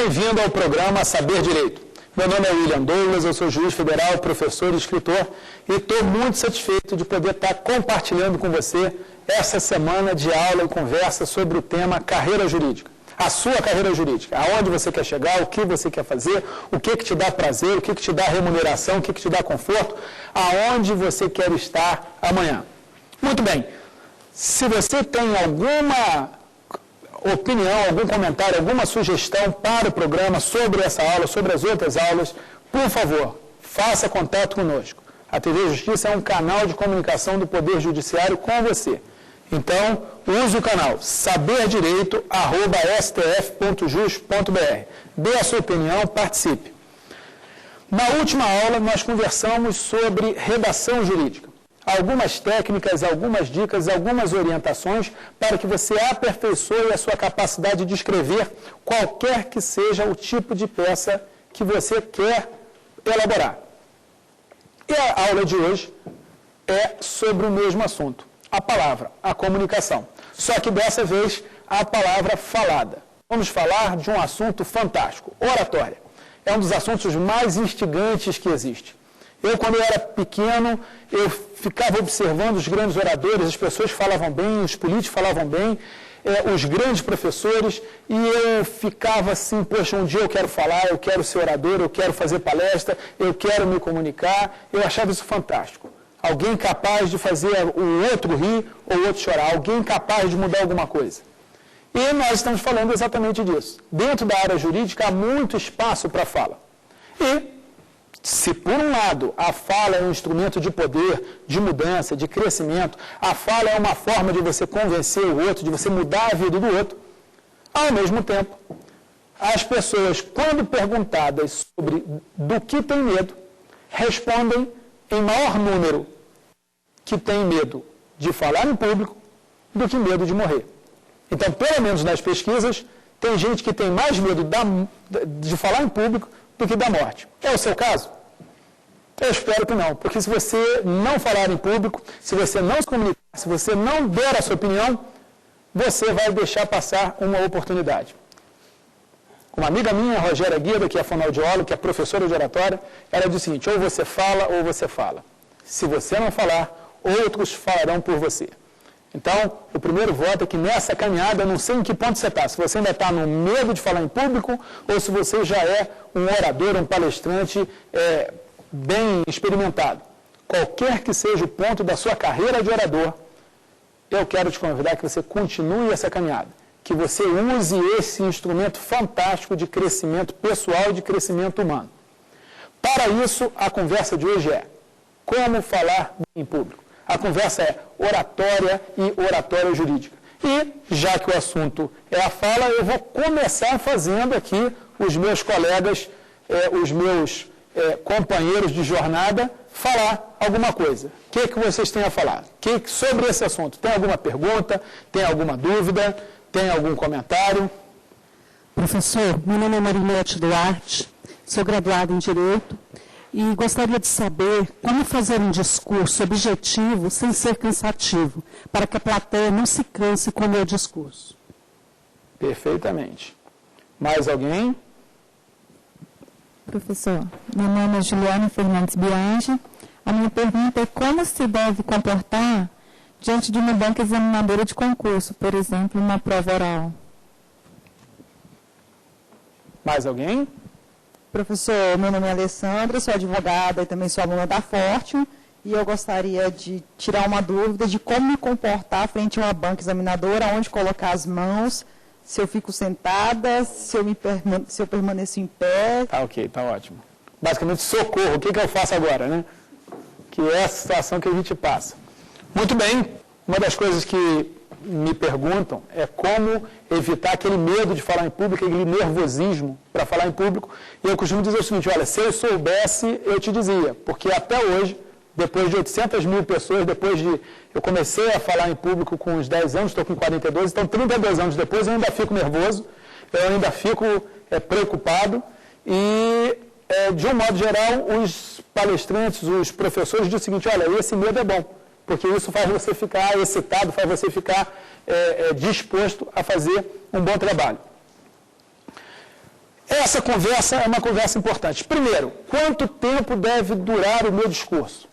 Bem-vindo ao programa Saber Direito. Meu nome é William Douglas, eu sou juiz federal, professor e escritor e estou muito satisfeito de poder estar compartilhando com você essa semana de aula e conversa sobre o tema carreira jurídica. A sua carreira jurídica, aonde você quer chegar, o que você quer fazer, o que te dá prazer, o que te dá remuneração, o que te dá conforto, aonde você quer estar amanhã. Muito bem, se você tem alguma opinião, algum comentário, alguma sugestão para o programa sobre essa aula, sobre as outras aulas, por favor, faça contato conosco. A TV Justiça é um canal de comunicação do Poder Judiciário com você. Então, use o canal saberdireito@stf.jus.br. Dê a sua opinião, participe. Na última aula, nós conversamos sobre redação jurídica. Algumas técnicas, algumas dicas, algumas orientações para que você aperfeiçoe a sua capacidade de escrever qualquer que seja o tipo de peça que você quer elaborar. E a aula de hoje é sobre o mesmo assunto, a palavra, a comunicação. Só que dessa vez a palavra falada. Vamos falar de um assunto fantástico, oratória. É um dos assuntos mais instigantes que existe. Eu, quando eu era pequeno, eu ficava observando os grandes oradores, as pessoas falavam bem, os políticos falavam bem, os grandes professores, e eu ficava assim, poxa, um dia eu quero falar, eu quero ser orador, eu quero fazer palestra, eu quero me comunicar, eu achava isso fantástico. Alguém capaz de fazer o outro rir ou o outro chorar, alguém capaz de mudar alguma coisa. E nós estamos falando exatamente disso. Dentro da área jurídica há muito espaço para fala. E se, por um lado, a fala é um instrumento de poder, de mudança, de crescimento, a fala é uma forma de você convencer o outro, de você mudar a vida do outro, ao mesmo tempo, as pessoas, quando perguntadas sobre do que tem medo, respondem em maior número que tem medo de falar em público do que medo de morrer. Então, pelo menos nas pesquisas, tem gente que tem mais medo de falar em público do que da morte. É o seu caso? Eu espero que não, porque se você não falar em público, se você não se comunicar, se você não der a sua opinião, você vai deixar passar uma oportunidade. Uma amiga minha, Rogéria Guida, que é fonoaudióloga, que é professora de oratória, ela diz o seguinte: ou você fala ou você fala. Se você não falar, outros falarão por você. Então, o primeiro voto é que nessa caminhada, eu não sei em que ponto você está, se você ainda está no medo de falar em público ou se você já é um orador, um palestrante bem experimentado. Qualquer que seja o ponto da sua carreira de orador, eu quero te convidar que você continue essa caminhada, que você use esse instrumento fantástico de crescimento pessoal e de crescimento humano. Para isso, a conversa de hoje é como falar em público. A conversa é oratória e oratória jurídica. E, já que o assunto é a fala, eu vou começar fazendo aqui os meus colegas, os meus companheiros de jornada, falar alguma coisa. O que vocês têm a falar? Sobre esse assunto? Tem alguma pergunta? Tem alguma dúvida? Tem algum comentário? Professor, meu nome é Marinete Duarte, sou graduada em Direito e gostaria de saber como fazer um discurso objetivo sem ser cansativo, para que a plateia não se canse com o meu discurso. Perfeitamente. Mais alguém? Professor, meu nome é Juliana Fernandes Bianchi. A minha pergunta é como se deve comportar diante de uma banca examinadora de concurso, por exemplo, uma prova oral. Mais alguém? Professor, meu nome é Alessandra, sou advogada e também sou aluna da Fortune, e eu gostaria de tirar uma dúvida de como me comportar frente a uma banca examinadora, onde colocar as mãos, se eu fico sentada, se eu permaneço em pé. Tá ok, tá ótimo. Basicamente, socorro, o que eu faço agora, né? Que é a situação que a gente passa. Muito bem, uma das coisas que me perguntam é como evitar aquele medo de falar em público, aquele nervosismo para falar em público. E eu costumo dizer o seguinte: olha, se eu soubesse, eu te dizia, porque até hoje, depois de 800 mil pessoas, eu comecei a falar em público com uns 10 anos, estou com 42, então 32 anos depois eu ainda fico nervoso, eu ainda fico preocupado e, de um modo geral, os palestrantes, os professores dizem o seguinte: olha, esse medo é bom, porque isso faz você ficar excitado, faz você ficar disposto a fazer um bom trabalho. Essa conversa é uma conversa importante. Primeiro, quanto tempo deve durar o meu discurso?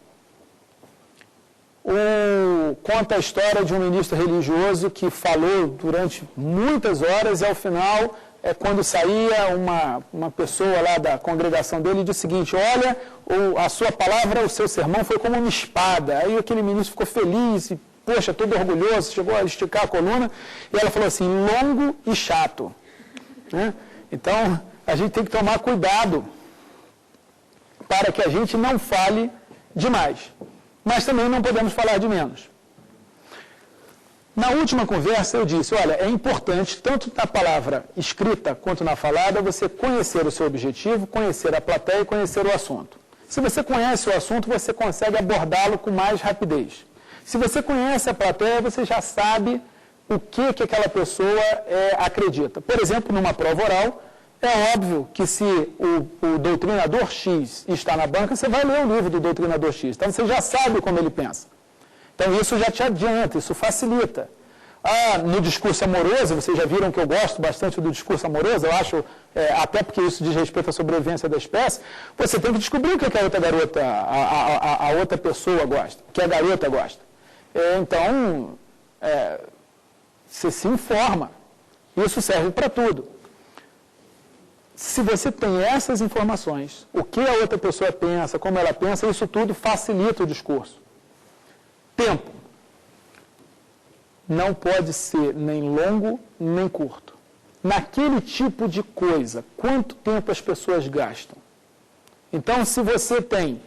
Conta a história de um ministro religioso que falou durante muitas horas e ao final, quando saía uma pessoa lá da congregação dele e disse o seguinte: olha, a sua palavra, o seu sermão foi como uma espada. Aí aquele ministro ficou feliz e, poxa, todo orgulhoso, chegou a esticar a coluna e ela falou assim: longo e chato. Né? Então, a gente tem que tomar cuidado para que a gente não fale demais. Mas também não podemos falar de menos. Na última conversa eu disse, olha, é importante, tanto na palavra escrita quanto na falada, você conhecer o seu objetivo, conhecer a plateia e conhecer o assunto. Se você conhece o assunto, você consegue abordá-lo com mais rapidez. Se você conhece a plateia, você já sabe o que aquela pessoa acredita. Por exemplo, numa prova oral, é óbvio que se o doutrinador X está na banca, você vai ler o livro do doutrinador X. Então, você já sabe como ele pensa. Então, isso já te adianta, isso facilita. No discurso amoroso, vocês já viram que eu gosto bastante do discurso amoroso, eu acho, até porque isso diz respeito à sobrevivência da espécie, você tem que descobrir o que a outra garota, a outra pessoa gosta, o que a garota gosta. Então, você se informa. Isso serve para tudo. Se você tem essas informações, o que a outra pessoa pensa, como ela pensa, isso tudo facilita o discurso. Tempo. Não pode ser nem longo, nem curto. Naquele tipo de coisa, quanto tempo as pessoas gastam? Então, se você tem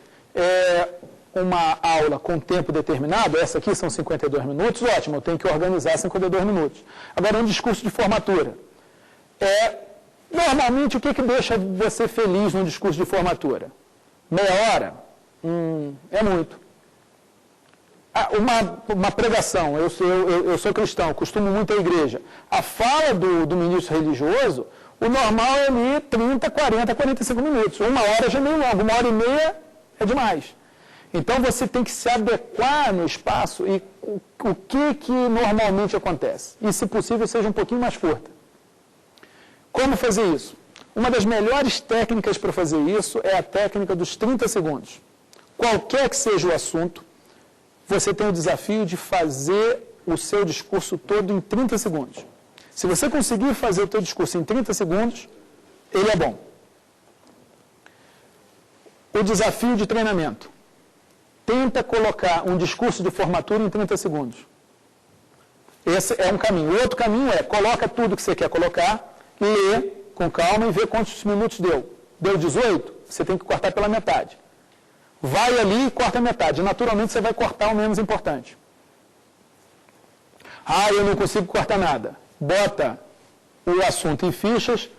uma aula com tempo determinado, essa aqui são 52 minutos, ótimo, eu tenho que organizar 52 minutos. Agora, um discurso de formatura. Normalmente, o que deixa você feliz num discurso de formatura? Meia hora? É muito. Uma pregação, eu sou cristão, costumo muito à igreja. A fala do ministro religioso, o normal é ali 30, 40, 45 minutos. Uma hora já é meio longo, 1h30 é demais. Então, você tem que se adequar no espaço e o que normalmente acontece. E, se possível, seja um pouquinho mais curta. Como fazer isso? Uma das melhores técnicas para fazer isso é a técnica dos 30 segundos. Qualquer que seja o assunto, você tem o desafio de fazer o seu discurso todo em 30 segundos. Se você conseguir fazer o seu discurso em 30 segundos, ele é bom. O desafio de treinamento. Tenta colocar um discurso de formatura em 30 segundos. Esse é um caminho. O outro caminho coloca tudo que você quer colocar, lê com calma e vê quantos minutos deu. Deu 18? Você tem que cortar pela metade. Vai ali e corta a metade. Naturalmente, você vai cortar o menos importante. Eu não consigo cortar nada. Bota o assunto em fichas,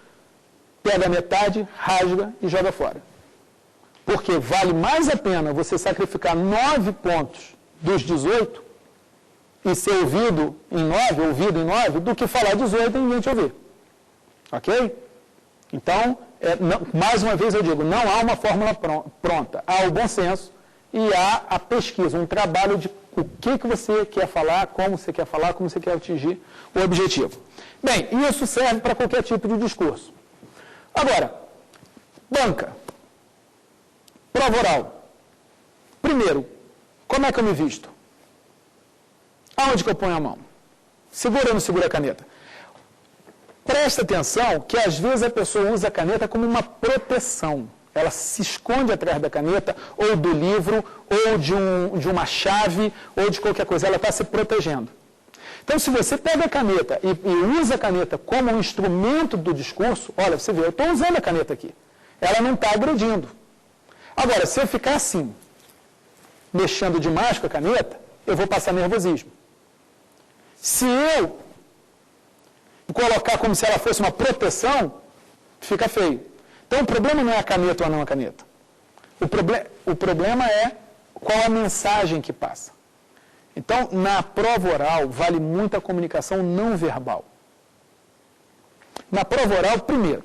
pega a metade, rasga e joga fora. Porque vale mais a pena você sacrificar 9 pontos dos 18 e ser ouvido em 9, do que falar 18 e ninguém te ouvir. Ok? Então, mais uma vez eu digo, não há uma fórmula pronta. Há o bom senso e há a pesquisa, um trabalho de o que você quer falar, como você quer falar, como você quer atingir o objetivo. Bem, isso serve para qualquer tipo de discurso. Agora, banca. Prova oral. Primeiro, como é que eu me visto? Aonde que eu ponho a mão? Segura ou não segura a caneta? Presta atenção que às vezes a pessoa usa a caneta como uma proteção. Ela se esconde atrás da caneta, ou do livro, ou de uma chave, ou de qualquer coisa. Ela está se protegendo. Então, se você pega a caneta e usa a caneta como um instrumento do discurso, olha, você vê, eu estou usando a caneta aqui. Ela não está agredindo. Agora, se eu ficar assim, mexendo demais com a caneta, eu vou passar nervosismo. Se eu colocar como se ela fosse uma proteção, fica feio. Então, o problema não é a caneta ou não a caneta. O problema é qual a mensagem que passa. Então, na prova oral, vale muito a comunicação não verbal. Na prova oral, primeiro,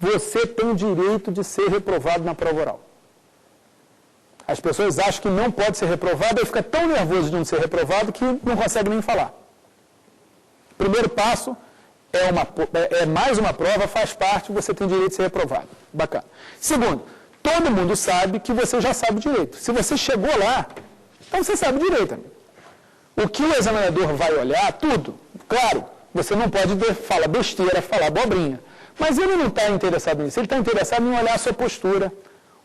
você tem o direito de ser reprovado na prova oral. As pessoas acham que não pode ser reprovado e fica tão nervoso de não ser reprovado que não consegue nem falar. O primeiro passo é mais uma prova, faz parte, você tem direito de ser reprovado. Bacana. Segundo, todo mundo sabe que você já sabe direito. Se você chegou lá, então você sabe direito, amigo. O que o examinador vai olhar, tudo. Claro, você não pode falar besteira, falar abobrinha. Mas ele não está interessado nisso. Ele está interessado em olhar a sua postura,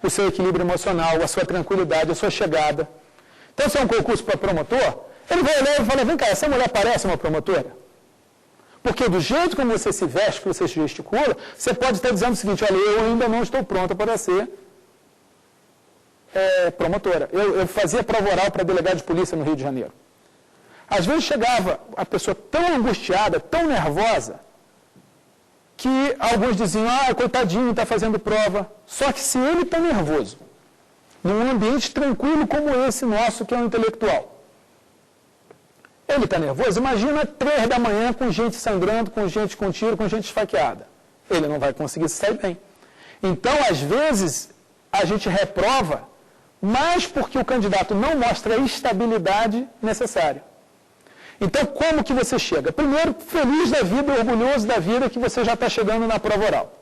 o seu equilíbrio emocional, a sua tranquilidade, a sua chegada. Então, se é um concurso para promotor, ele vai olhar e falar, vem cá, essa mulher parece uma promotora? Porque do jeito como você se veste, que você se gesticula, você pode estar dizendo o seguinte, olha, eu ainda não estou pronta para ser promotora. Eu fazia prova oral para delegado de polícia no Rio de Janeiro. Às vezes chegava a pessoa tão angustiada, tão nervosa, que alguns diziam, coitadinho, está fazendo prova. Só que se ele está nervoso, num ambiente tranquilo como esse nosso, que é um intelectual, ele está nervoso, imagina 3 da manhã com gente sangrando, com gente com tiro, com gente esfaqueada. Ele não vai conseguir se sair bem. Então, às vezes, a gente reprova, mas porque o candidato não mostra a estabilidade necessária. Então, como que você chega? Primeiro, feliz da vida, orgulhoso da vida que você já está chegando na prova oral.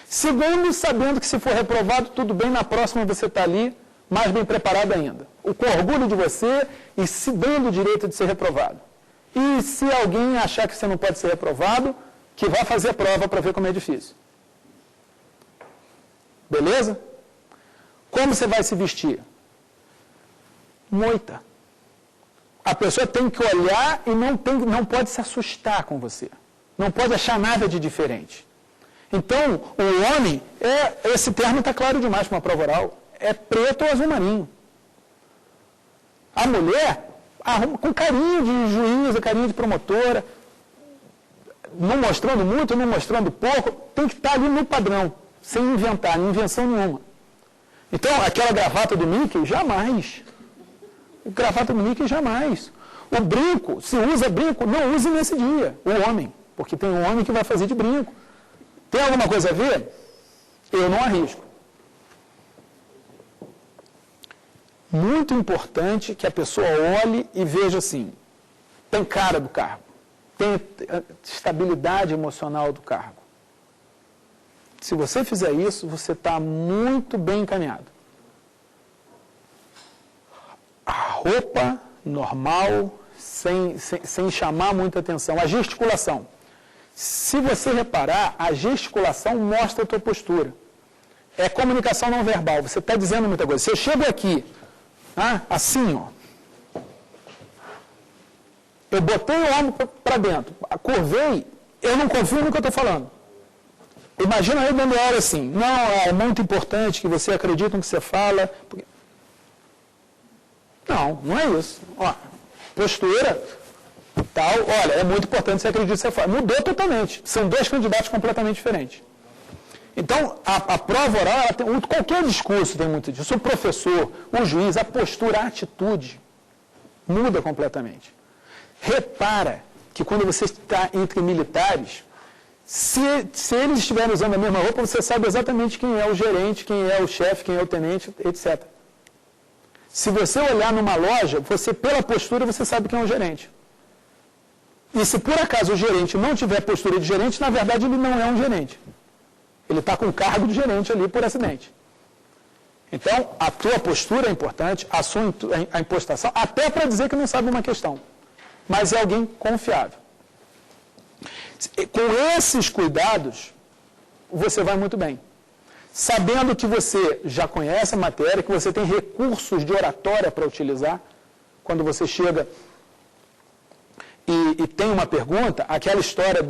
Segundo, sabendo que se for reprovado, tudo bem, na próxima você está ali, mais bem preparado ainda. Com orgulho de você e se dando o direito de ser reprovado. E se alguém achar que você não pode ser reprovado, que vá fazer a prova para ver como é difícil. Beleza? Como você vai se vestir? Moita. A pessoa tem que olhar e não pode se assustar com você. Não pode achar nada de diferente. Então, o homem, esse termo está claro demais para uma prova oral, é preto ou azul marinho. A mulher, com carinho de juíza, carinho de promotora, não mostrando muito, não mostrando pouco, tem que estar ali no padrão, sem inventar, invenção nenhuma. Então, aquela gravata do Mickey, jamais. O gravata do Mickey, jamais. O brinco, se usa brinco, não use nesse dia, o homem, porque tem um homem que vai fazer de brinco. Tem alguma coisa a ver? Eu não arrisco. Muito importante que a pessoa olhe e veja assim, tem cara do cargo, tem estabilidade emocional do cargo. Se você fizer isso, você está muito bem encaminhado. A roupa normal, sem chamar muita atenção. A gesticulação. Se você reparar, a gesticulação mostra a tua postura. É comunicação não verbal. Você está dizendo muita coisa. Se eu chego aqui, assim, ó. Eu botei o ombro para dentro, curvei, eu não confio no que eu estou falando. Imagina eu dando hora assim. Não, é muito importante que você acredite no que você fala. Porque... Não é isso. Ó, postura, tal, olha, é muito importante que você acredite no que você fala. Mudou totalmente. São dois candidatos completamente diferentes. Então, a prova oral, qualquer discurso tem muito disso. O professor, o juiz, a postura, a atitude, muda completamente. Repara que quando você está entre militares, se eles estiverem usando a mesma roupa, você sabe exatamente quem é o gerente, quem é o chefe, quem é o tenente, etc. Se você olhar numa loja, pela postura, você sabe quem é o gerente. E se por acaso o gerente não tiver postura de gerente, na verdade ele não é um gerente. Ele está com o cargo de gerente ali por acidente. Então, a tua postura é importante, a impostação, até para dizer que não sabe uma questão. Mas é alguém confiável. Com esses cuidados, você vai muito bem. Sabendo que você já conhece a matéria, que você tem recursos de oratória para utilizar, quando você chega e tem uma pergunta, aquela história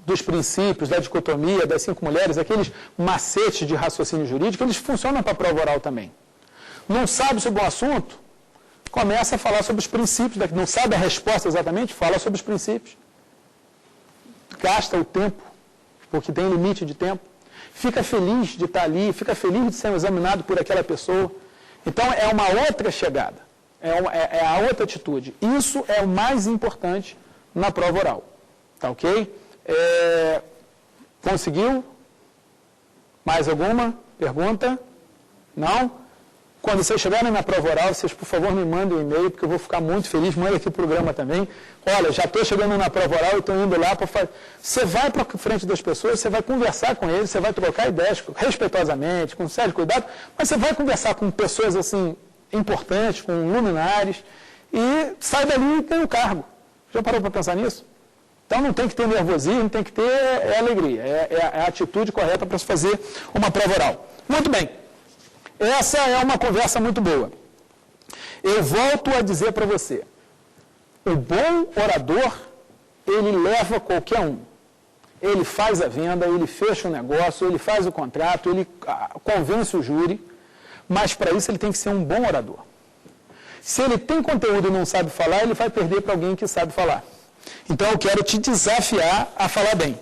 dos princípios, da dicotomia, das 5 mulheres, aqueles macetes de raciocínio jurídico, eles funcionam para a prova oral também. Não sabe sobre o assunto? Começa a falar sobre os princípios, não sabe a resposta exatamente? Fala sobre os princípios. Gasta o tempo, porque tem limite de tempo. Fica feliz de estar ali, fica feliz de ser examinado por aquela pessoa. Então, é uma outra chegada, é a outra atitude. Isso é o mais importante na prova oral. Tá ok? Conseguiu? Mais alguma pergunta? Não? Quando vocês chegarem na prova oral, vocês, por favor, me mandem um e-mail, porque eu vou ficar muito feliz. Manda aqui o programa também. Olha, já estou chegando na prova oral e estou indo lá para fazer... Você vai para frente das pessoas, você vai conversar com eles, você vai trocar ideias respeitosamente, com sério cuidado, mas você vai conversar com pessoas, assim, importantes, com luminares, e sai dali e tem o cargo. Já parou para pensar nisso? Então não tem que ter nervosismo, tem que ter alegria. É a atitude correta para se fazer uma prova oral. Muito bem. Essa é uma conversa muito boa. Eu volto a dizer para você, o bom orador, ele leva qualquer um. Ele faz a venda, ele fecha o negócio, ele faz o contrato, ele convence o júri, mas para isso ele tem que ser um bom orador. Se ele tem conteúdo e não sabe falar, ele vai perder para alguém que sabe falar. Então eu quero te desafiar a falar bem.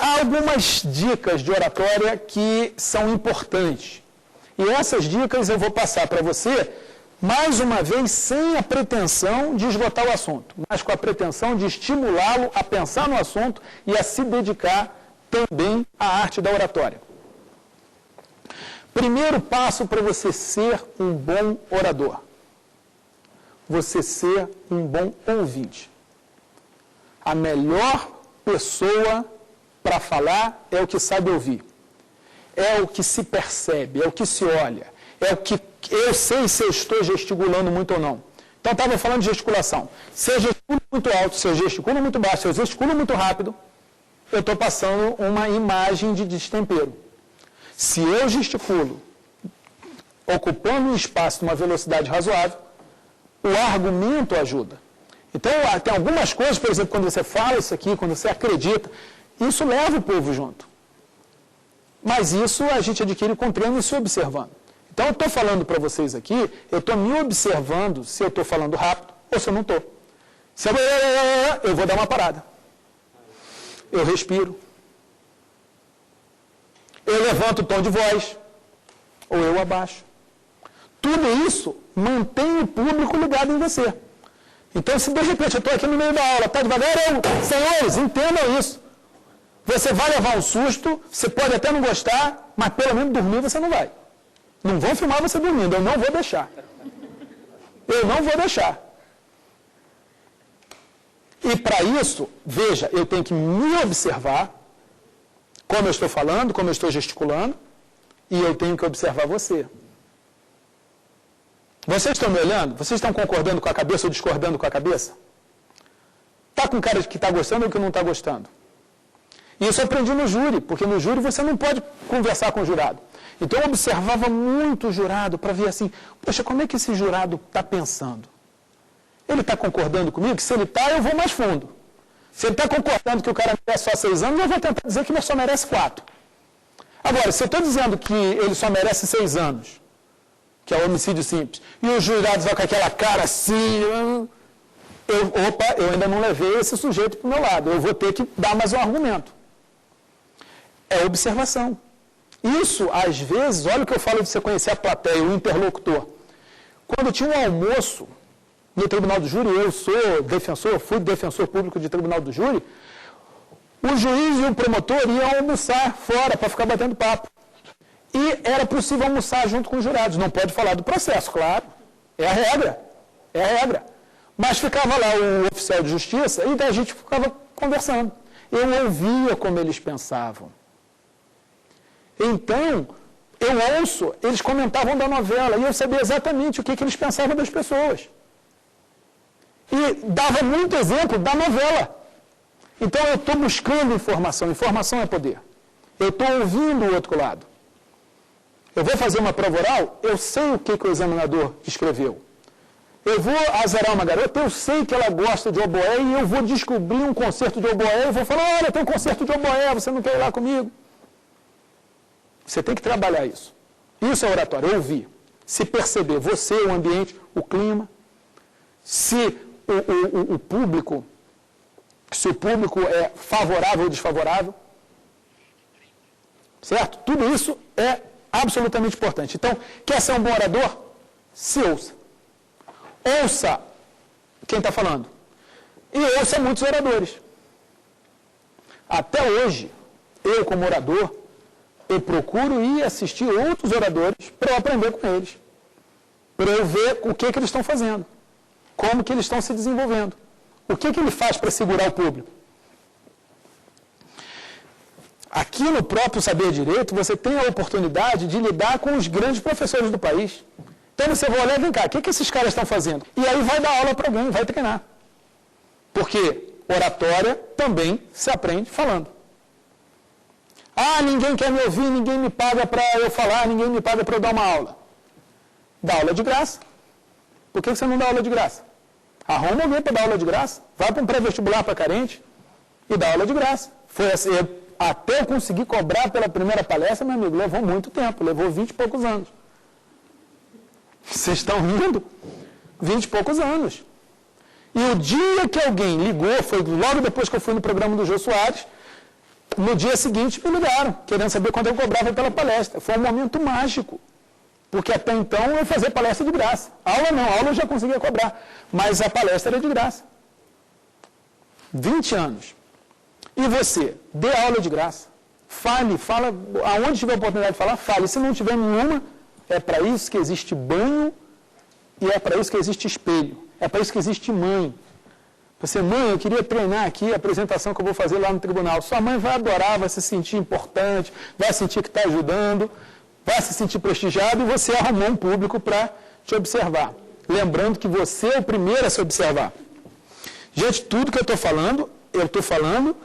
Há algumas dicas de oratória que são importantes. E essas dicas eu vou passar para você, mais uma vez, sem a pretensão de esgotar o assunto, mas com a pretensão de estimulá-lo a pensar no assunto e a se dedicar também à arte da oratória. Primeiro passo para você ser um bom orador. Você ser um bom ouvinte. A melhor pessoa para falar é o que sabe ouvir. É o que se percebe, é o que se olha, é o que eu sei se eu estou gesticulando muito ou não. Então, estava falando de gesticulação. Se eu gesticulo muito alto, se eu gesticulo muito baixo, se eu gesticulo muito rápido, eu estou passando uma imagem de destempero. Se eu gesticulo ocupando um espaço numa velocidade razoável, o argumento ajuda. Então, tem algumas coisas, por exemplo, quando você fala isso aqui, quando você acredita, isso leva o povo junto. Mas isso a gente adquire com treino e se observando. Então, eu estou falando para vocês aqui, eu estou me observando se eu estou falando rápido ou se eu não estou. Se eu vou dar uma parada. Eu respiro. Eu levanto o tom de voz. Ou eu abaixo. Tudo isso mantém o público ligado em você. Então, se de repente eu estou aqui no meio da aula, está devagar, senhores, entendam isso. Você vai levar um susto, você pode até não gostar, mas pelo menos dormir você não vai. Não vão filmar você dormindo, eu não vou deixar. Eu não vou deixar. E para isso, veja, eu tenho que me observar, como eu estou falando, como eu estou gesticulando, e eu tenho que observar você. Vocês estão me olhando? Vocês estão concordando com a cabeça ou discordando com a cabeça? Está com cara de que está gostando ou que não está gostando? Isso eu aprendi no júri, porque no júri você não pode conversar com o jurado. Então eu observava muito o jurado para ver assim, poxa, como é que esse jurado está pensando? Ele está concordando comigo? Se ele está, eu vou mais fundo. Se ele está concordando que o cara merece só 6 anos, eu vou tentar dizer que ele só merece 4. Agora, se eu estou dizendo que ele só merece 6 anos, que é o homicídio simples, e os jurados vão com aquela cara assim, eu ainda não levei esse sujeito para o meu lado, eu vou ter que dar mais um argumento. É observação. Isso, às vezes, olha o que eu falo de você conhecer a plateia, o interlocutor. Quando tinha um almoço no tribunal do júri, eu fui defensor público de tribunal do júri, o juiz e o promotor iam almoçar fora para ficar batendo papo. E era possível almoçar junto com os jurados. Não pode falar do processo, claro. É a regra. É a regra. Mas ficava lá o oficial de justiça e daí a gente ficava conversando. Eu ouvia como eles pensavam. Então, eu ouço, eles comentavam da novela e eu sabia exatamente o que eles pensavam das pessoas. E dava muito exemplo da novela. Então, eu estou buscando informação. Informação é poder. Eu estou ouvindo o outro lado. Eu vou fazer uma prova oral, eu sei o que o examinador escreveu. Eu vou azarar uma garota, eu sei que ela gosta de oboé e eu vou descobrir um concerto de oboé e vou falar, olha, tem um concerto de oboé, você não quer ir lá comigo? Você tem que trabalhar isso. Isso é oratório, ouvir. Se perceber, você, o ambiente, o clima. Se o público é favorável ou desfavorável. Certo? Tudo isso é absolutamente importante. Então, quer ser um bom orador? Se ouça. Ouça quem está falando. E ouça muitos oradores. Até hoje, eu como orador, eu procuro ir assistir outros oradores para eu aprender com eles, para eu ver o que eles estão fazendo, como que eles estão se desenvolvendo, o que ele faz para segurar o público. Aqui no próprio Saber Direito, você tem a oportunidade de lidar com os grandes professores do país. Então você vai olhar, vem cá, o que esses caras estão fazendo? E aí vai dar aula para alguém, vai treinar. Porque oratória também se aprende falando. Ah, ninguém quer me ouvir, ninguém me paga para eu falar, ninguém me paga para eu dar uma aula. Dá aula de graça. Por que você não dá aula de graça? Arruma alguém para dar aula de graça. Vai para um pré-vestibular para carente e dá aula de graça. Foi assim, até eu conseguir cobrar pela primeira palestra, meu amigo, levou muito tempo, levou 20 e poucos anos. Vocês estão rindo? 20 e poucos anos. E o dia que alguém ligou, foi logo depois que eu fui no programa do Jô Soares, no dia seguinte me ligaram, querendo saber quanto eu cobrava pela palestra. Foi um momento mágico, porque até então eu fazia palestra de graça. Aula não, aula eu já conseguia cobrar, mas a palestra era de graça. 20 anos. E você, dê aula de graça. Fala, aonde tiver oportunidade de falar, fale. Se não tiver nenhuma, é para isso que existe banho e é para isso que existe espelho. É para isso que existe mãe. Você, mãe, eu queria treinar aqui a apresentação que eu vou fazer lá no tribunal. Sua mãe vai adorar, vai se sentir importante, vai sentir que está ajudando, vai se sentir prestigiado e você arrumou um público para te observar. Lembrando que você é o primeiro a se observar. Gente, tudo que eu estou falando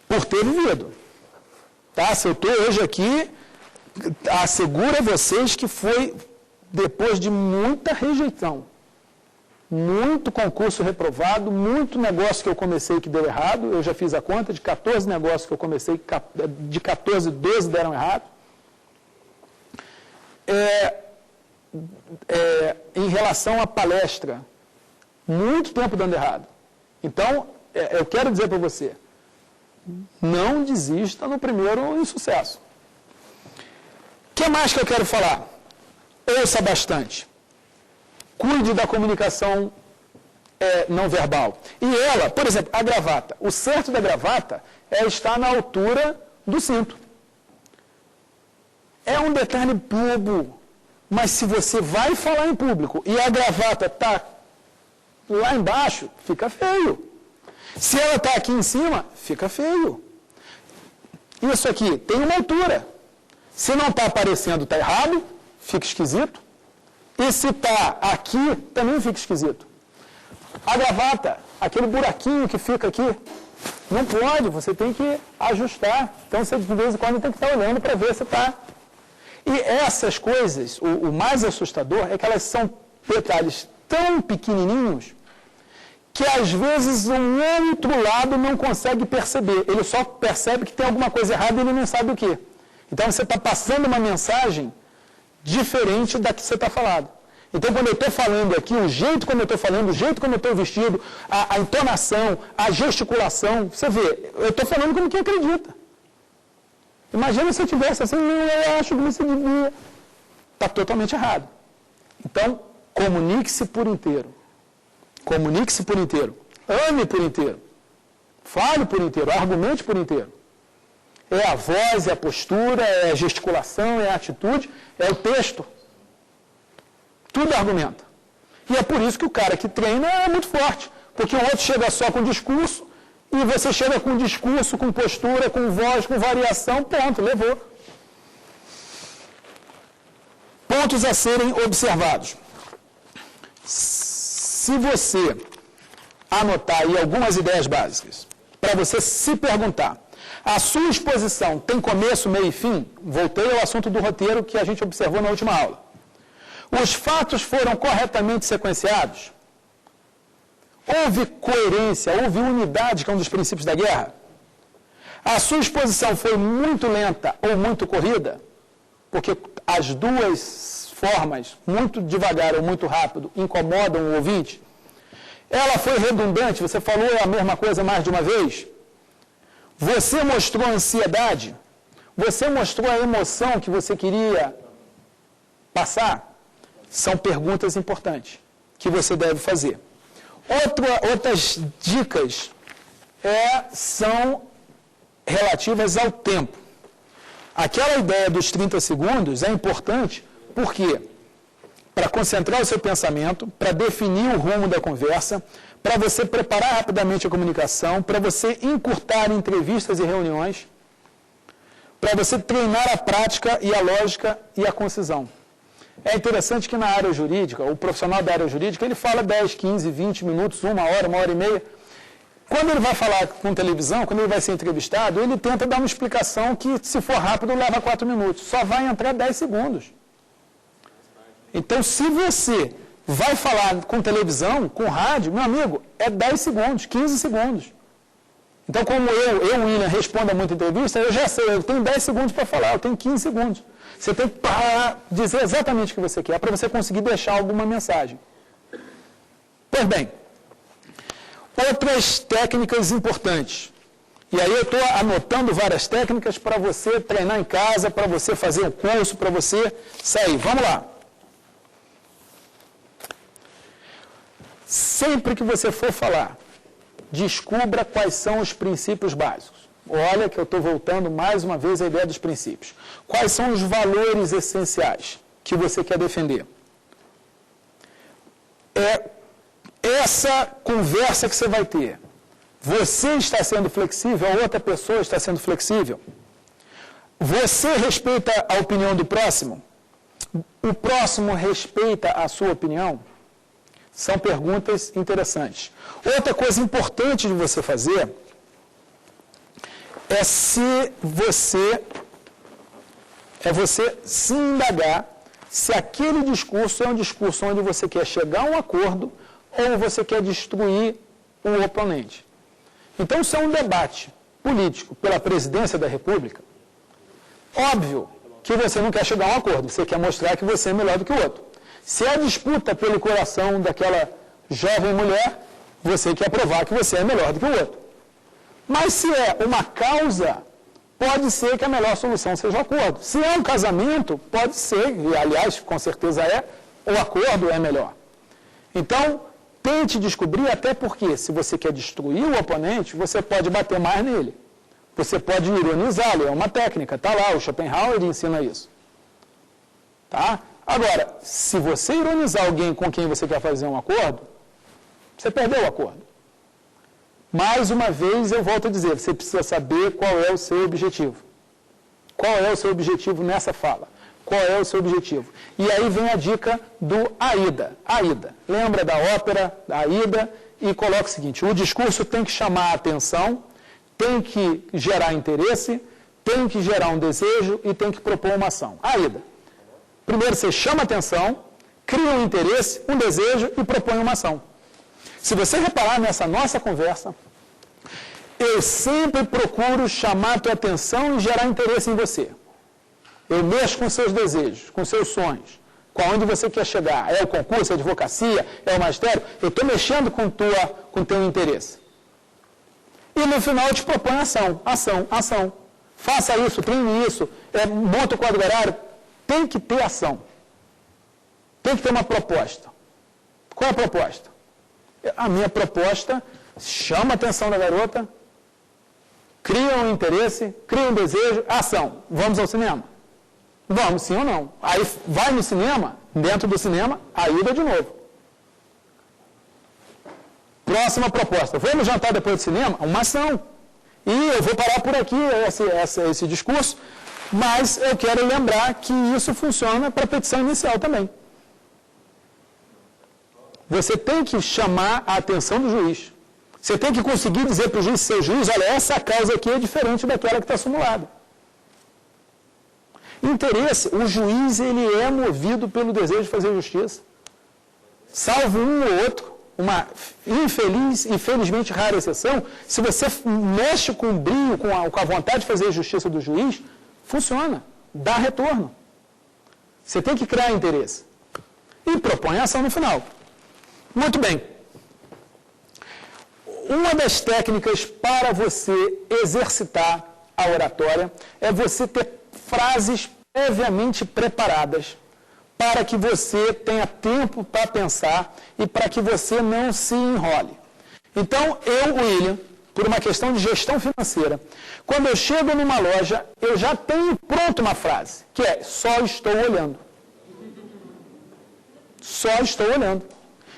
por ter vivido. Tá? Se eu estou hoje aqui, asseguro a vocês que foi depois de muita rejeição. Muito concurso reprovado, muito negócio que eu comecei que deu errado. Eu já fiz a conta de 14 negócios que eu comecei, de 14, 12 deram errado. Em relação à palestra, muito tempo dando errado. Então, eu quero dizer para você, não desista no primeiro insucesso. O que mais que eu quero falar? Ouça bastante. Cuide da comunicação não verbal. E ela, por exemplo, a gravata. O certo da gravata é estar na altura do cinto. É um detalhe bobo, mas se você vai falar em público e a gravata está lá embaixo, fica feio. Se ela está aqui em cima, fica feio. Isso aqui tem uma altura. Se não está aparecendo, está errado, fica esquisito. E se está aqui, também fica esquisito. A gravata, aquele buraquinho que fica aqui, não pode, você tem que ajustar. Então, você de vez em quando tem que estar olhando para ver se está. E essas coisas, o mais assustador é que elas são detalhes tão pequenininhos que às vezes um outro lado não consegue perceber. Ele só percebe que tem alguma coisa errada e ele não sabe o quê. Então, você está passando uma mensagem diferente da que você está falando. Então, quando eu estou falando aqui, o jeito como eu estou falando, o jeito como eu estou vestido, a entonação, a gesticulação, você vê, eu estou falando como quem acredita. Imagina se eu tivesse assim, eu acho que você devia. Está totalmente errado. Então, comunique-se por inteiro. Comunique-se por inteiro. Ame por inteiro. Fale por inteiro. Argumente por inteiro. É a voz, é a postura, é a gesticulação, é a atitude, é o texto. Tudo argumenta. E é por isso que o cara que treina é muito forte. Porque o outro chega só com discurso e você chega com discurso, com postura, com voz, com variação, pronto, levou. Pontos a serem observados. Se você anotar aí algumas ideias básicas, para você se perguntar, a sua exposição tem começo, meio e fim? Voltei ao assunto do roteiro que a gente observou na última aula. Os fatos foram corretamente sequenciados? Houve coerência, houve unidade, que é um dos princípios da guerra? A sua exposição foi muito lenta ou muito corrida? Porque as duas formas, muito devagar ou muito rápido, incomodam o ouvinte? Ela foi redundante? Você falou a mesma coisa mais de uma vez? Você mostrou ansiedade? Você mostrou a emoção que você queria passar? São perguntas importantes que você deve fazer. Outras dicas são relativas ao tempo. Aquela ideia dos 30 segundos é importante porque para concentrar o seu pensamento, para definir o rumo da conversa, para você preparar rapidamente a comunicação, para você encurtar entrevistas e reuniões, para você treinar a prática e a lógica e a concisão. É interessante que na área jurídica, o profissional da área jurídica, ele fala 10, 15, 20 minutos, 1 hora e meia. Quando ele vai falar com televisão, quando ele vai ser entrevistado, ele tenta dar uma explicação que, se for rápido, leva 4 minutos. Só vai entrar 10 segundos. Então, se você vai falar com televisão, com rádio, meu amigo, é 10 segundos, 15 segundos. Então, como William, respondo a muita entrevista, eu já sei, eu tenho 10 segundos para falar, eu tenho 15 segundos. Você tem que parar, dizer exatamente o que você quer, para você conseguir deixar alguma mensagem. Pois bem, outras técnicas importantes. E aí eu estou anotando várias técnicas para você treinar em casa, para você fazer um curso, para você sair. Vamos lá. Sempre que você for falar, descubra quais são os princípios básicos. Olha que eu estou voltando mais uma vez à ideia dos princípios. Quais são os valores essenciais que você quer defender? É essa conversa que você vai ter. Você está sendo flexível, a outra pessoa está sendo flexível? Você respeita a opinião do próximo? O próximo respeita a sua opinião? São perguntas interessantes. Outra coisa importante de você fazer é você se indagar se aquele discurso é um discurso onde você quer chegar a um acordo ou você quer destruir o oponente. Então, se é um debate político pela presidência da República, óbvio que você não quer chegar a um acordo, você quer mostrar que você é melhor do que o outro. Se é disputa pelo coração daquela jovem mulher, você quer provar que você é melhor do que o outro. Mas se é uma causa, pode ser que a melhor solução seja o acordo. Se é um casamento, pode ser, e aliás, com certeza o acordo é melhor. Então, tente descobrir, até porque se você quer destruir o oponente, você pode bater mais nele. Você pode ironizá-lo, é uma técnica, está lá, o Schopenhauer ensina isso. Tá? Agora, se você ironizar alguém com quem você quer fazer um acordo, você perdeu o acordo. Mais uma vez, eu volto a dizer, você precisa saber qual é o seu objetivo. Qual é o seu objetivo nessa fala? Qual é o seu objetivo? E aí vem a dica do Aida. Aida. Lembra da ópera, da Aida? E coloca o seguinte, o discurso tem que chamar a atenção, tem que gerar interesse, tem que gerar um desejo e tem que propor uma ação. Aida. Primeiro você chama a atenção, cria um interesse, um desejo e propõe uma ação. Se você reparar nessa nossa conversa, eu sempre procuro chamar a tua atenção e gerar interesse em você. Eu mexo com seus desejos, com seus sonhos, com aonde você quer chegar. É o concurso, é a advocacia, é o magistério. Eu estou mexendo com teu interesse. E no final eu te proponho ação. Faça isso, treine isso, monta o quadro horário. Tem que ter ação. Tem que ter uma proposta. Qual é a proposta? A minha proposta chama a atenção da garota, cria um interesse, cria um desejo, ação. Vamos ao cinema? Vamos, sim ou não? Aí vai no cinema, dentro do cinema, Aida de novo. Próxima proposta. Vamos jantar depois do cinema? Uma ação. E eu vou parar por aqui esse discurso, mas eu quero lembrar que isso funciona para a petição inicial também. Você tem que chamar a atenção do juiz. Você tem que conseguir dizer para o juiz, seu juiz, olha, essa causa aqui é diferente daquela que está simulada. Interesse, o juiz ele é movido pelo desejo de fazer justiça. Salvo um ou outro, uma infeliz, infelizmente rara exceção, se você mexe com o brilho, com a vontade de fazer a justiça do juiz, funciona, dá retorno. Você tem que criar interesse. E propõe a ação no final. Muito bem. Uma das técnicas para você exercitar a oratória é você ter frases previamente preparadas para que você tenha tempo para pensar e para que você não se enrole. Então, eu, William, por uma questão de gestão financeira. Quando eu chego numa loja, eu já tenho pronto uma frase, que é, só estou olhando. Só estou olhando.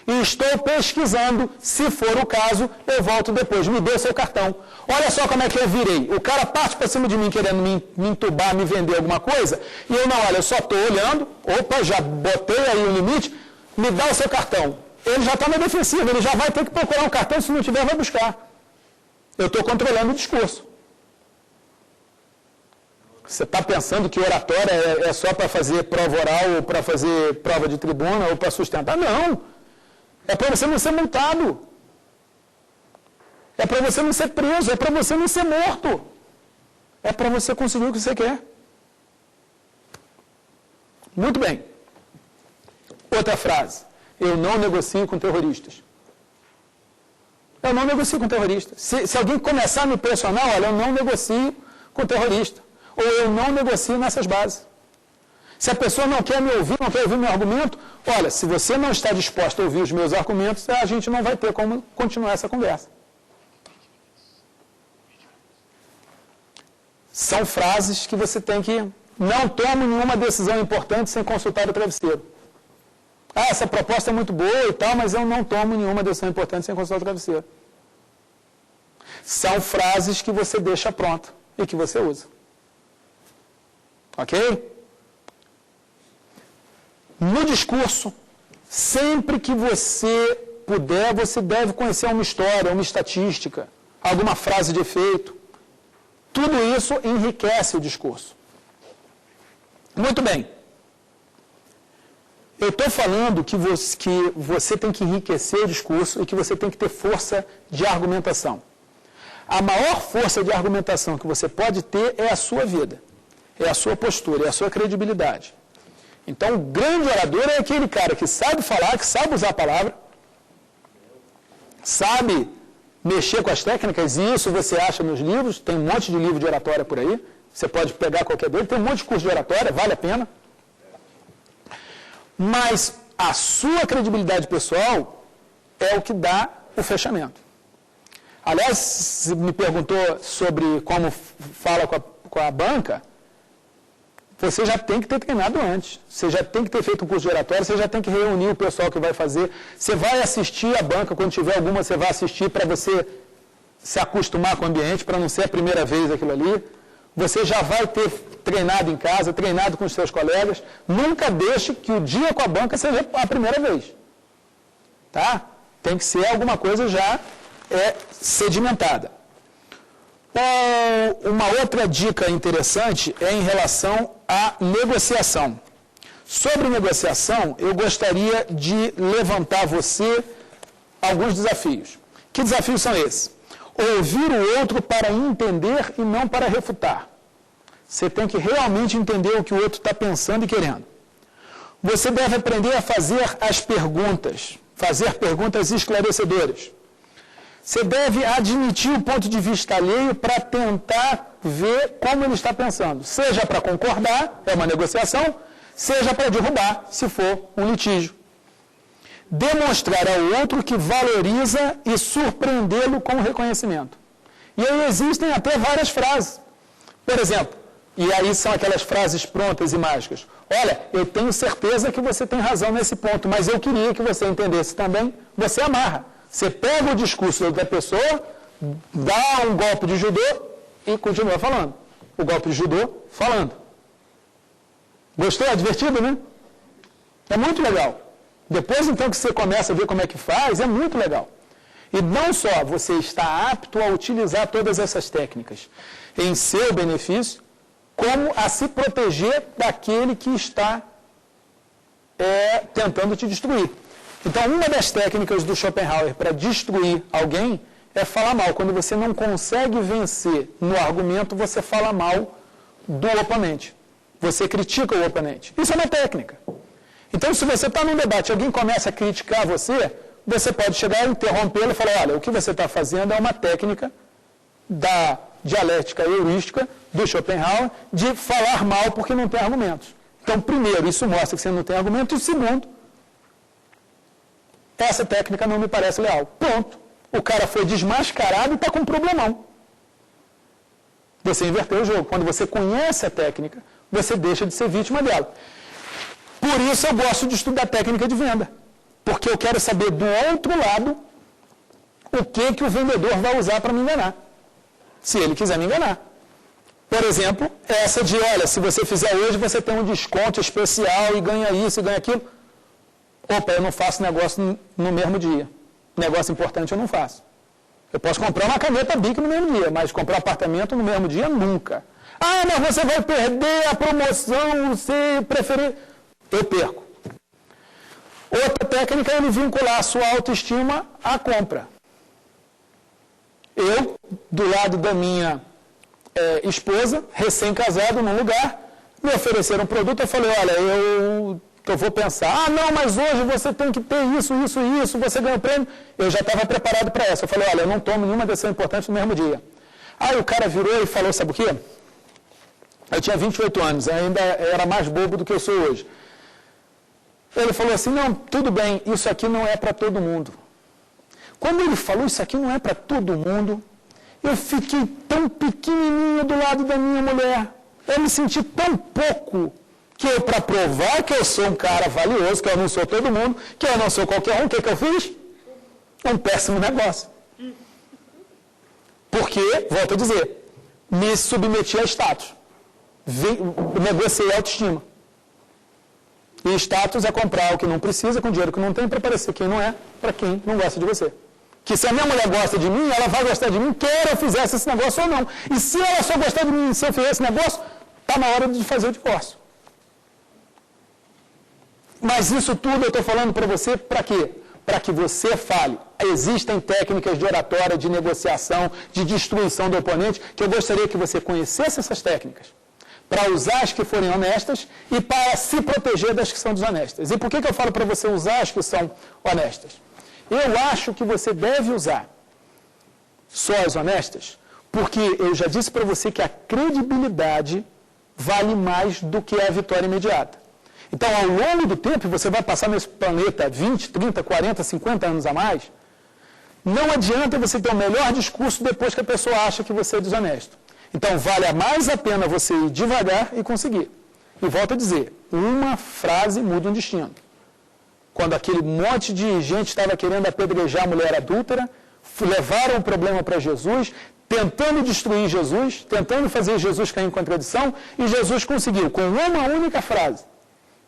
E estou pesquisando, se for o caso, eu volto depois, me dê seu cartão. Olha só como é que eu virei. O cara parte para cima de mim querendo me entubar, me vender alguma coisa, e eu não, olha, eu só estou olhando, opa, já botei aí o limite, me dá o seu cartão. Ele já está na defensiva, ele já vai ter que procurar um cartão, se não tiver, vai buscar. Eu estou controlando o discurso. Você está pensando que oratória é só para fazer prova oral, ou para fazer prova de tribuna, ou para sustentar? Não. É para você não ser multado. É para você não ser preso, é para você não ser morto. É para você conseguir o que você quer. Muito bem. Outra frase. Eu não negocio com terroristas. Eu não negocio com terrorista. Se alguém começar a me pressionar, olha, eu não negocio com terrorista. Ou eu não negocio nessas bases. Se a pessoa não quer me ouvir, não quer ouvir meu argumento, olha, se você não está disposto a ouvir os meus argumentos, a gente não vai ter como continuar essa conversa. São frases que você tem que... Não tome nenhuma decisão importante sem consultar o travesseiro. Ah, essa proposta é muito boa e tal, mas eu não tomo nenhuma decisão importante sem consultar o travesseiro. São frases que você deixa pronta e que você usa. Ok? No discurso, sempre que você puder, você deve conhecer uma história, uma estatística, alguma frase de efeito. Tudo isso enriquece o discurso. Muito bem. Eu estou falando que você tem que enriquecer o discurso e que você tem que ter força de argumentação. A maior força de argumentação que você pode ter é a sua vida, é a sua postura, é a sua credibilidade. Então, o grande orador é aquele cara que sabe falar, que sabe usar a palavra, sabe mexer com as técnicas, e isso você acha nos livros, tem um monte de livro de oratória por aí, você pode pegar qualquer dele, tem um monte de curso de oratória, vale a pena. Mas a sua credibilidade pessoal é o que dá o fechamento. Aliás, se me perguntou sobre como fala com a banca, você já tem que ter treinado antes. Você já tem que ter feito um curso de oratória, você já tem que reunir o pessoal que vai fazer. Você vai assistir a banca, quando tiver alguma, você vai assistir para você se acostumar com o ambiente, para não ser a primeira vez aquilo ali. Você já vai ter treinado em casa, treinado com os seus colegas. Nunca deixe que o dia com a banca seja a primeira vez. Tá? Tem que ser alguma coisa já sedimentada. Uma outra dica interessante é em relação à negociação. Sobre negociação, eu gostaria de levantar você alguns desafios. Que desafios são esses? Ouvir o outro para entender e não para refutar. Você tem que realmente entender o que o outro está pensando e querendo. Você deve aprender a fazer as perguntas, fazer perguntas esclarecedoras. Você deve admitir o ponto de vista alheio para tentar ver como ele está pensando. Seja para concordar, é uma negociação, seja para derrubar, se for um litígio. Demonstrar ao outro que valoriza e surpreendê-lo com o reconhecimento. E aí existem até várias frases. Por exemplo, e aí são aquelas frases prontas e mágicas. Olha, eu tenho certeza que você tem razão nesse ponto, mas eu queria que você entendesse também. Você amarra. Você pega o discurso da pessoa, dá um golpe de judô e continua falando. O golpe de judô falando. Gostou? É divertido, né? É muito legal. Depois, então, que você começa a ver como é que faz, é muito legal. E não só você está apto a utilizar todas essas técnicas em seu benefício, como a se proteger daquele que está tentando te destruir. Então, uma das técnicas do Schopenhauer para destruir alguém é falar mal. Quando você não consegue vencer no argumento, você fala mal do oponente. Você critica o oponente. Isso é uma técnica. Então, se você está num debate e alguém começa a criticar você, você pode chegar e interrompê-lo e falar, olha, o que você está fazendo é uma técnica da dialética heurística do Schopenhauer de falar mal porque não tem argumentos. Então, primeiro, isso mostra que você não tem argumento. E segundo, essa técnica não me parece leal. Pronto. O cara foi desmascarado e está com um problemão. Você inverteu o jogo. Quando você conhece a técnica, você deixa de ser vítima dela. Por isso eu gosto de estudar técnica de venda. Porque eu quero saber do outro lado o que o vendedor vai usar para me enganar. Se ele quiser me enganar. Por exemplo, essa de, olha, se você fizer hoje, você tem um desconto especial e ganha isso e ganha aquilo. Opa, eu não faço negócio no mesmo dia. Negócio importante eu não faço. Eu posso comprar uma caneta BIC no mesmo dia, mas comprar apartamento no mesmo dia, nunca. Ah, mas você vai perder a promoção, você preferir... Eu perco. Outra técnica é ele vincular a sua autoestima à compra. Eu, do lado da minha esposa, recém-casado, num lugar, me ofereceram um produto, eu falei, olha, eu vou pensar, ah, não, mas hoje você tem que ter isso, isso e isso, você ganha o prêmio. Eu já estava preparado para essa. Eu falei, olha, eu não tomo nenhuma decisão importante no mesmo dia. Aí o cara virou e falou, sabe o quê? Eu tinha 28 anos, ainda era mais bobo do que eu sou hoje. Ele falou assim, não, tudo bem, isso aqui não é para todo mundo. Quando ele falou, isso aqui não é para todo mundo, eu fiquei tão pequenininho do lado da minha mulher. Eu me senti tão pouco que eu, para provar que eu sou um cara valioso, que eu não sou todo mundo, que eu não sou qualquer um, o que eu fiz? Um péssimo negócio. Porque, volto a dizer, me submeti a status. Negociei a autoestima. E status é comprar o que não precisa com dinheiro que não tem para parecer quem não é, para quem não gosta de você. Que se a minha mulher gosta de mim, ela vai gostar de mim, quer eu fizesse esse negócio ou não. E se ela só gostar de mim, se eu fizer esse negócio, está na hora de fazer o divórcio. Mas isso tudo eu estou falando para você para quê? Para que você fale. Existem técnicas de oratória, de negociação, de destruição do oponente, que eu gostaria que você conhecesse essas técnicas. Para usar as que forem honestas e para se proteger das que são desonestas. E por que eu falo para você usar as que são honestas? Eu acho que você deve usar só as honestas, porque eu já disse para você que a credibilidade vale mais do que a vitória imediata. Então, ao longo do tempo, você vai passar nesse planeta 20, 30, 40, 50 anos a mais, não adianta você ter o melhor discurso depois que a pessoa acha que você é desonesto. Então, vale mais a pena você ir devagar e conseguir. E volto a dizer, uma frase muda um destino. Quando aquele monte de gente estava querendo apedrejar a mulher adúltera, levaram o problema para Jesus, tentando destruir Jesus, tentando fazer Jesus cair em contradição, e Jesus conseguiu, com uma única frase,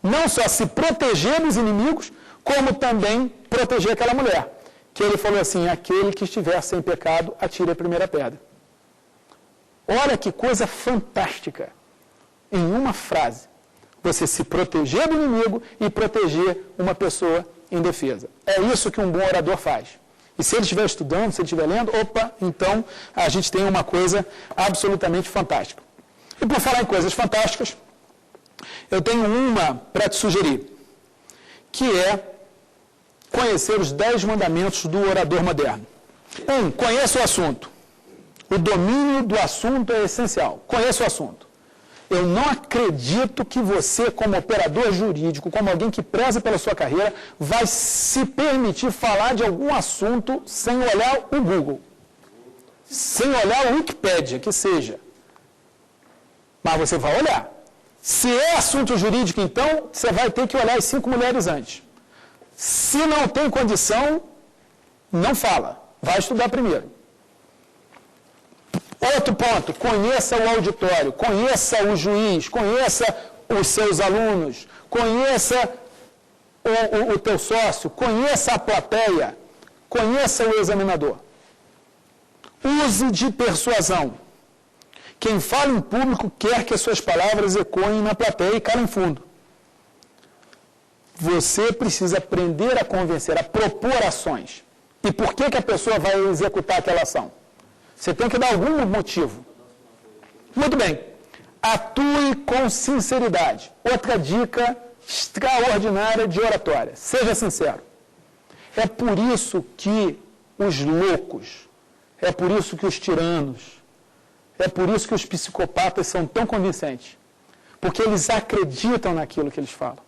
não só se proteger dos inimigos, como também proteger aquela mulher. Que ele falou assim, aquele que estiver sem pecado, atire a primeira pedra. Olha que coisa fantástica. Em uma frase, você se proteger do inimigo e proteger uma pessoa indefesa. É isso que um bom orador faz. E se ele estiver estudando, se ele estiver lendo, opa, então a gente tem uma coisa absolutamente fantástica. E por falar em coisas fantásticas, eu tenho uma para te sugerir, que é conhecer os 10 mandamentos do orador moderno. Conheça o assunto. O domínio do assunto é essencial. Conheça o assunto. Eu não acredito que você, como operador jurídico, como alguém que preza pela sua carreira, vai se permitir falar de algum assunto sem olhar o Google, sem olhar o Wikipédia, que seja. Mas você vai olhar. Se é assunto jurídico, então, você vai ter que olhar as 5 mulheres antes. Se não tem condição, não fala. Vai estudar primeiro. Outro ponto, conheça o auditório, conheça o juiz, conheça os seus alunos, conheça o teu sócio, conheça a plateia, conheça o examinador. Use de persuasão. Quem fala em público quer que as suas palavras ecoem na plateia e calem fundo. Você precisa aprender a convencer, a propor ações. E por que a pessoa vai executar aquela ação? Você tem que dar algum motivo. Muito bem. Atue com sinceridade. Outra dica extraordinária de oratória. Seja sincero. É por isso que os loucos, é por isso que os tiranos, é por isso que os psicopatas são tão convincentes. Porque eles acreditam naquilo que eles falam.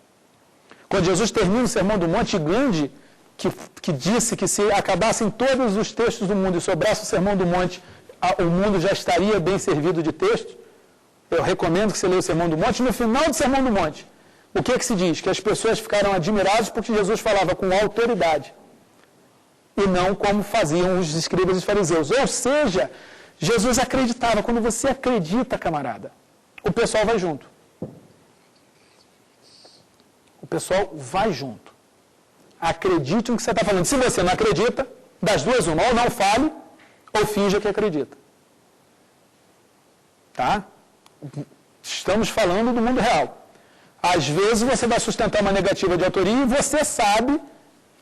Quando Jesus termina o Sermão do Monte, grande que disse que se acabassem todos os textos do mundo e sobrasse o Sermão do Monte, o mundo já estaria bem servido de texto? Eu recomendo que você leia o Sermão do Monte. No final do Sermão do Monte, o que se diz? Que as pessoas ficaram admiradas porque Jesus falava com autoridade e não como faziam os escribas e os fariseus. Ou seja, Jesus acreditava. Quando você acredita, camarada, o pessoal vai junto. O pessoal vai junto. Acredite no que você está falando. Se você não acredita, das duas uma, ou não fale, ou finja que acredita. Tá? Estamos falando do mundo real. Às vezes você vai sustentar uma negativa de autoria e você sabe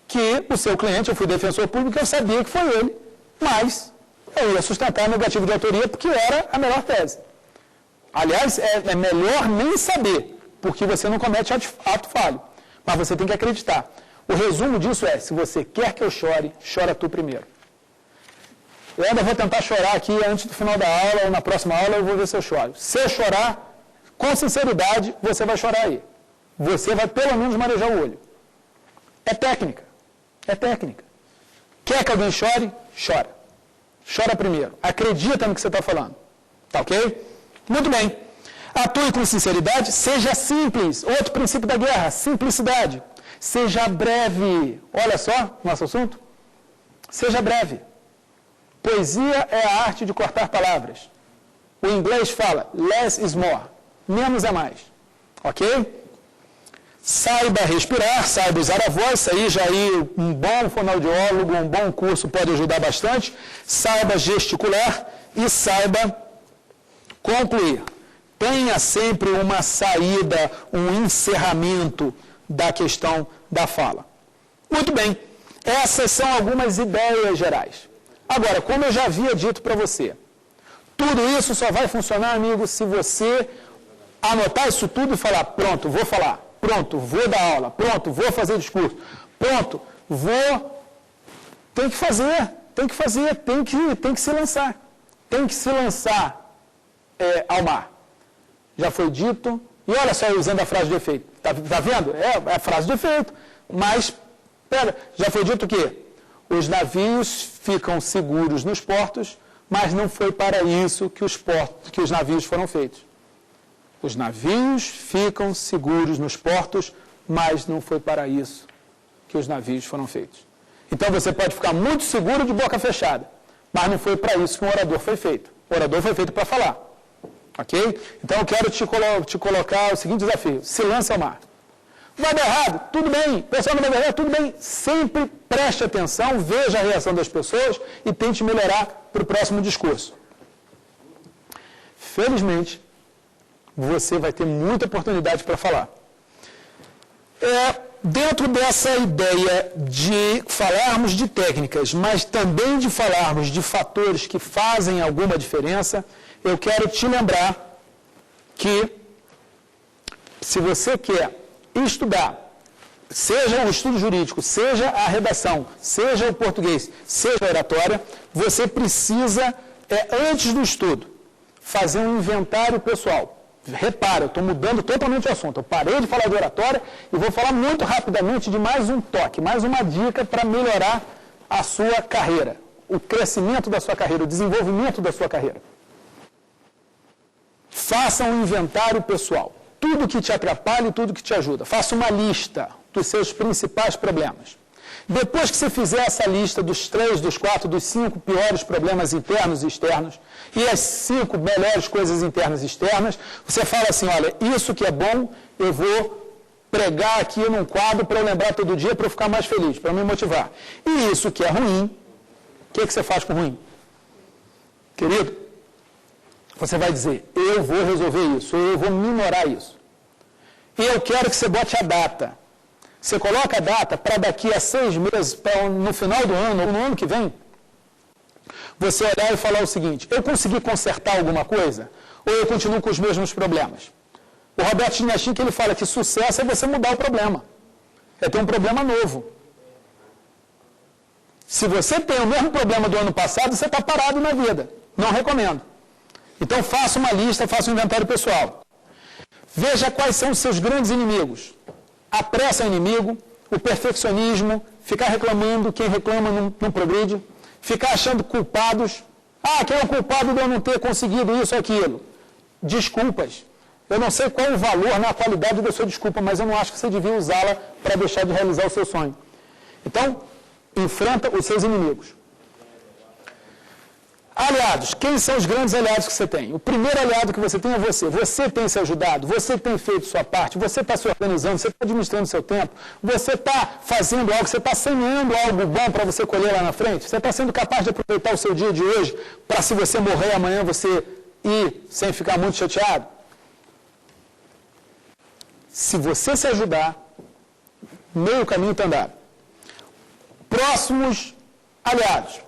que o seu cliente, eu fui defensor público, eu sabia que foi ele, mas eu ia sustentar a negativa de autoria porque era a melhor tese. Aliás, é melhor nem saber, porque você não comete ato falho, mas você tem que acreditar. O resumo disso é, se você quer que eu chore, chora tu primeiro. Eu ainda vou tentar chorar aqui antes do final da aula, ou na próxima aula eu vou ver se eu choro. Se eu chorar, com sinceridade, você vai chorar aí. Você vai pelo menos marejar o olho. É técnica. É técnica. Quer que alguém chore? Chora. Chora primeiro. Acredita no que você está falando. Tá ok? Muito bem. Atue com sinceridade, seja simples. Outro princípio da guerra, simplicidade. Seja breve. Olha só, nosso assunto. Seja breve. Poesia é a arte de cortar palavras. O inglês fala less is more. Menos é mais. Ok? Saiba respirar, saiba usar a voz. Isso aí já aí um bom fonoaudiólogo, um bom curso pode ajudar bastante. Saiba gesticular e saiba concluir. Tenha sempre uma saída, um encerramento da questão da fala. Muito bem. Essas são algumas ideias gerais. Agora, como eu já havia dito para você, tudo isso só vai funcionar, amigo, se você anotar isso tudo e falar, pronto, vou falar, pronto, vou dar aula, pronto, vou fazer discurso, pronto, vou... Tem que fazer, tem que se lançar. Tem que se lançar ao mar. Já foi dito, e olha só, usando a frase de efeito, tá vendo? É a frase de efeito, mas, já foi dito o quê? Os navios ficam seguros nos portos, mas não foi para isso que os navios foram feitos. Os navios ficam seguros nos portos, mas não foi para isso que os navios foram feitos. Então você pode ficar muito seguro de boca fechada, mas não foi para isso que um orador foi feito. O orador foi feito para falar. Ok? Então eu quero te colocar o seguinte desafio: se lance ao mar. Vai dar errado? Tudo bem. O pessoal não vai dar errado? Tudo bem. Sempre preste atenção, veja a reação das pessoas e tente melhorar para o próximo discurso. Felizmente, você vai ter muita oportunidade para falar. Dentro dessa ideia de falarmos de técnicas, mas também de falarmos de fatores que fazem alguma diferença, eu quero te lembrar que, se você quer estudar, seja o estudo jurídico, seja a redação, seja o português, seja a oratória, você precisa, antes do estudo, fazer um inventário pessoal. Repara, eu estou mudando totalmente o assunto. Eu parei de falar de oratória e vou falar muito rapidamente de mais um toque, mais uma dica para melhorar a sua carreira, o crescimento da sua carreira, o desenvolvimento da sua carreira. Faça um inventário pessoal. Tudo que te atrapalha e tudo que te ajuda. Faça uma lista dos seus principais problemas. Depois que você fizer essa lista dos 3, dos 4, dos 5 piores problemas internos e externos, e as 5 melhores coisas internas e externas, você fala assim, olha, isso que é bom, eu vou pregar aqui num quadro para eu lembrar todo dia, para eu ficar mais feliz, para me motivar. E isso que é ruim, o que você faz com ruim? Querido, você vai dizer, eu vou resolver isso, eu vou minorar isso. E eu quero que você bote a data. Você coloca a data para daqui a 6 meses, no final do ano, ou no ano que vem, você olhar e falar o seguinte, eu consegui consertar alguma coisa? Ou eu continuo com os mesmos problemas? O Roberto Chiniachim, que ele fala que sucesso é você mudar o problema. É ter um problema novo. Se você tem o mesmo problema do ano passado, você está parado na vida. Não recomendo. Então faça uma lista, faça um inventário pessoal. Veja quais são os seus grandes inimigos. A pressa é inimigo, o perfeccionismo, ficar reclamando, quem reclama não progride, ficar achando culpados. Quem é o culpado de eu não ter conseguido isso ou aquilo? Desculpas. Eu não sei qual o valor na qualidade da sua desculpa, mas eu não acho que você devia usá-la para deixar de realizar o seu sonho. Então, enfrenta os seus inimigos. Aliados. Quem são os grandes aliados que você tem? O primeiro aliado que você tem é você. Você tem se ajudado, você tem feito sua parte, você está se organizando, você está administrando seu tempo, você está fazendo algo, você está semeando algo bom para você colher lá na frente, você está sendo capaz de aproveitar o seu dia de hoje para, se você morrer amanhã, você ir sem ficar muito chateado. Se você se ajudar, meio caminho está andado. Próximos aliados.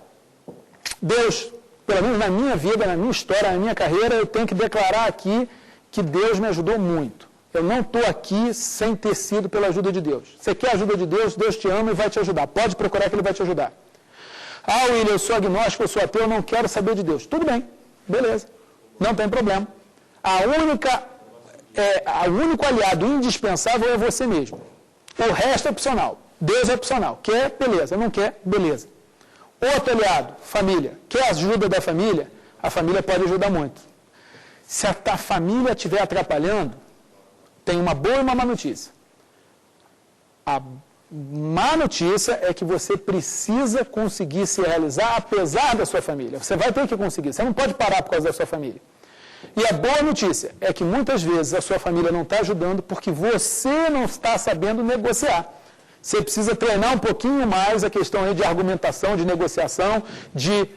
Deus, pelo menos na minha vida, na minha história, na minha carreira, eu tenho que declarar aqui que Deus me ajudou muito. Eu não estou aqui sem ter sido pela ajuda de Deus. Você quer a ajuda de Deus, Deus te ama e vai te ajudar. Pode procurar que Ele vai te ajudar. William, eu sou agnóstico, eu sou ateu, eu não quero saber de Deus. Tudo bem, beleza, não tem problema. O único aliado indispensável é você mesmo. O resto é opcional. Deus é opcional. Quer, beleza. Não quer, beleza. Outro aliado, família. Quer a ajuda da família? A família pode ajudar muito. Se a família estiver atrapalhando, tem uma boa e uma má notícia. A má notícia é que você precisa conseguir se realizar apesar da sua família. Você vai ter que conseguir. Você não pode parar por causa da sua família. E a boa notícia é que muitas vezes a sua família não está ajudando porque você não está sabendo negociar. Você precisa treinar um pouquinho mais a questão aí de argumentação, de negociação, de